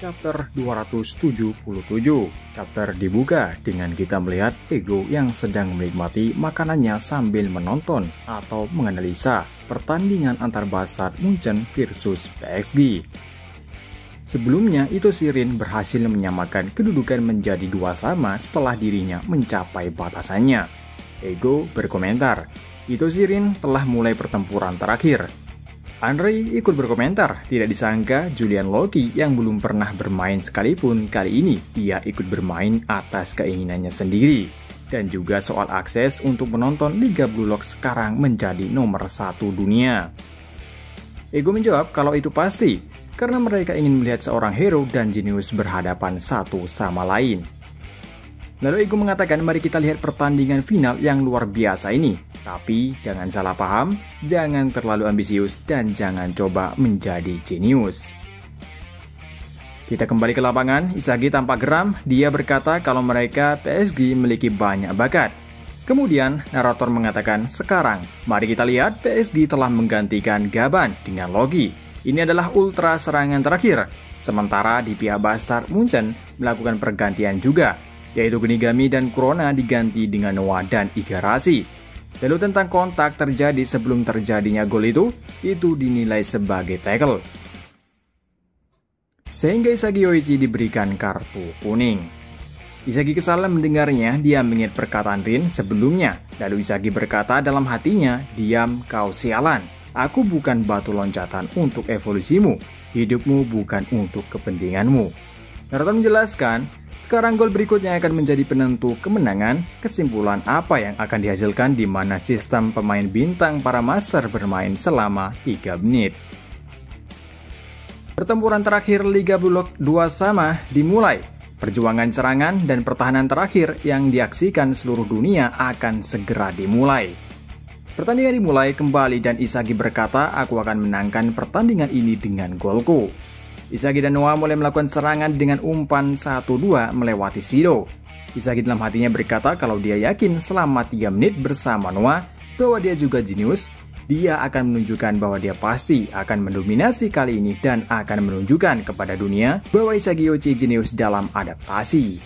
Chapter 277. Chapter dibuka dengan kita melihat Ego yang sedang menikmati makanannya sambil menonton atau menganalisa pertandingan antar Bastard Munchen versus PSG. Sebelumnya, Ito Shirin berhasil menyamakan kedudukan menjadi 2-2 setelah dirinya mencapai batasannya. Ego berkomentar, Ito Shirin telah mulai pertempuran terakhir. Andre ikut berkomentar, tidak disangka Julian Loki yang belum pernah bermain sekalipun kali ini dia ikut bermain atas keinginannya sendiri. Dan juga soal akses untuk menonton Liga Blue Lock sekarang menjadi nomor 1 dunia. Ego menjawab kalau itu pasti, karena mereka ingin melihat seorang hero dan jenius berhadapan satu sama lain. Lalu Ego mengatakan mari kita lihat pertandingan final yang luar biasa ini. Tapi jangan salah paham, jangan terlalu ambisius, dan jangan coba menjadi jenius. Kita kembali ke lapangan, Isagi tampak geram, dia berkata kalau mereka PSG memiliki banyak bakat. Kemudian narator mengatakan sekarang, mari kita lihat PSG telah menggantikan Gaban dengan Loki. Ini adalah ultra serangan terakhir. Sementara di pihak Bastard Munchen melakukan pergantian juga, yaitu Kunigami dan Kurona diganti dengan Noah dan Igarashi. Lalu tentang kontak terjadi sebelum terjadinya gol itu dinilai sebagai tackle. Sehingga Isagi Yoichi diberikan kartu kuning. Isagi kesal mendengarnya, dia mengingat perkataan Rin sebelumnya. Lalu Isagi berkata dalam hatinya, diam kau sialan. Aku bukan batu loncatan untuk evolusimu. Hidupmu bukan untuk kepentinganmu. Naruto menjelaskan, sekarang gol berikutnya akan menjadi penentu kemenangan. Kesimpulan apa yang akan dihasilkan di mana sistem pemain bintang para master bermain selama 3 menit. Pertempuran terakhir Liga Blue Lock 2-2 dimulai. Perjuangan serangan dan pertahanan terakhir yang diaksikan seluruh dunia akan segera dimulai. Pertandingan dimulai kembali dan Isagi berkata, aku akan menangkan pertandingan ini dengan golku. Isagi dan Noah mulai melakukan serangan dengan umpan 1-2 melewati Shido. Isagi dalam hatinya berkata kalau dia yakin selama 3 menit bersama Noah bahwa dia juga jenius, dia akan menunjukkan bahwa dia pasti akan mendominasi kali ini dan akan menunjukkan kepada dunia bahwa Isagi Yoichi jenius dalam adaptasi.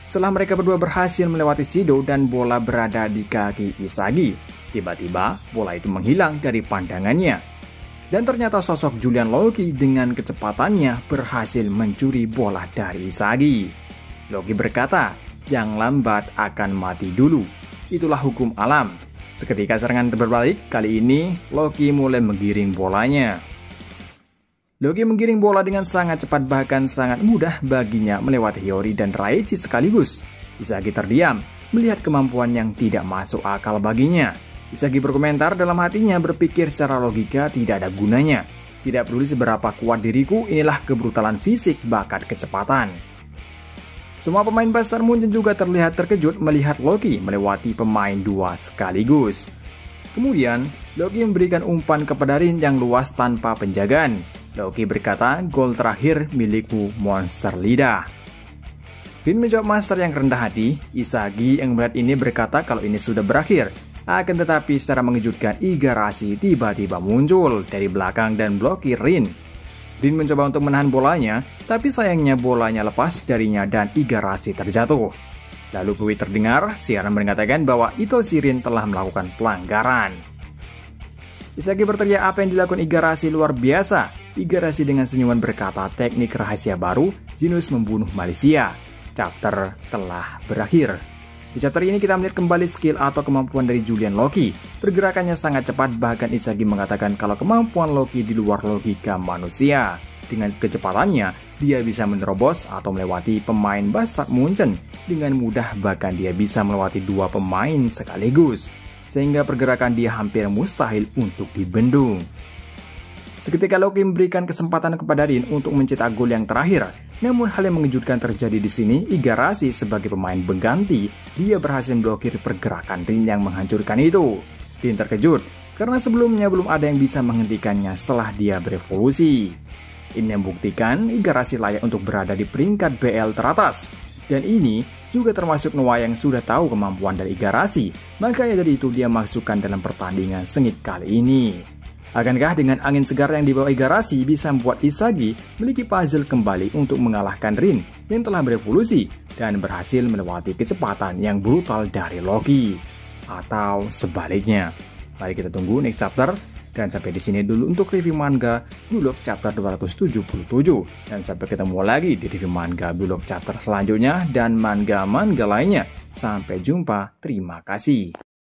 Setelah mereka berdua berhasil melewati Shido dan bola berada di kaki Isagi, tiba-tiba bola itu menghilang dari pandangannya. Dan ternyata sosok Julian Loki dengan kecepatannya berhasil mencuri bola dari Isagi. Loki berkata, yang lambat akan mati dulu. Itulah hukum alam. Seketika serangan berbalik, kali ini Loki mulai menggiring bolanya. Loki menggiring bola dengan sangat cepat bahkan sangat mudah baginya melewati Hiyori dan Raichi sekaligus. Isagi terdiam, melihat kemampuan yang tidak masuk akal baginya. Isagi berkomentar dalam hatinya berpikir secara logika tidak ada gunanya. Tidak peduli seberapa kuat diriku, inilah kebrutalan fisik bakat kecepatan. Semua pemain Bastard Munchen juga terlihat terkejut melihat Loki melewati pemain 2 sekaligus. Kemudian, Loki memberikan umpan kepada Rin yang luas tanpa penjagaan. Loki berkata, gol terakhir milikku monster lidah. Rin menjawab master yang rendah hati. Isagi yang melihat ini berkata kalau ini sudah berakhir. Akan tetapi secara mengejutkan Igarashi tiba-tiba muncul dari belakang dan blokir Rin. Rin mencoba untuk menahan bolanya, tapi sayangnya bolanya lepas darinya dan Igarashi terjatuh. Lalu kuwi terdengar, siaran mengatakan bahwa Ito Shirin telah melakukan pelanggaran. Isagi berteriak apa yang dilakukan Igarashi luar biasa. Igarashi dengan senyuman berkata teknik rahasia baru, jenius membunuh Malaysia. Chapter telah berakhir. Di chapter ini kita melihat kembali skill atau kemampuan dari Julian Loki. Pergerakannya sangat cepat, bahkan Isagi mengatakan kalau kemampuan Loki di luar logika manusia. Dengan kecepatannya, dia bisa menerobos atau melewati pemain Bastard Munchen dengan mudah, bahkan dia bisa melewati 2 pemain sekaligus. Sehingga pergerakan dia hampir mustahil untuk dibendung. Seketika Loki memberikan kesempatan kepada Rin untuk mencetak gol yang terakhir. Namun hal yang mengejutkan terjadi di sini, Igarashi sebagai pemain pengganti, dia berhasil memblokir pergerakan Rin yang menghancurkan itu. Rin terkejut, karena sebelumnya belum ada yang bisa menghentikannya setelah dia berevolusi. Ini membuktikan Igarashi layak untuk berada di peringkat BL teratas. Dan ini juga termasuk Noah yang sudah tahu kemampuan dari Igarashi, makanya dari itu dia masukkan dalam pertandingan sengit kali ini. Akankah dengan angin segar yang dibawa Igarashi bisa membuat Isagi memiliki puzzle kembali untuk mengalahkan Rin yang telah berevolusi dan berhasil melewati kecepatan yang brutal dari Loki? Atau sebaliknya? Mari kita tunggu next chapter. Dan sampai di sini dulu untuk review manga Blue Lock chapter 277. Dan sampai ketemu lagi di review manga Blue Lock chapter selanjutnya dan manga-manga lainnya. Sampai jumpa, terima kasih.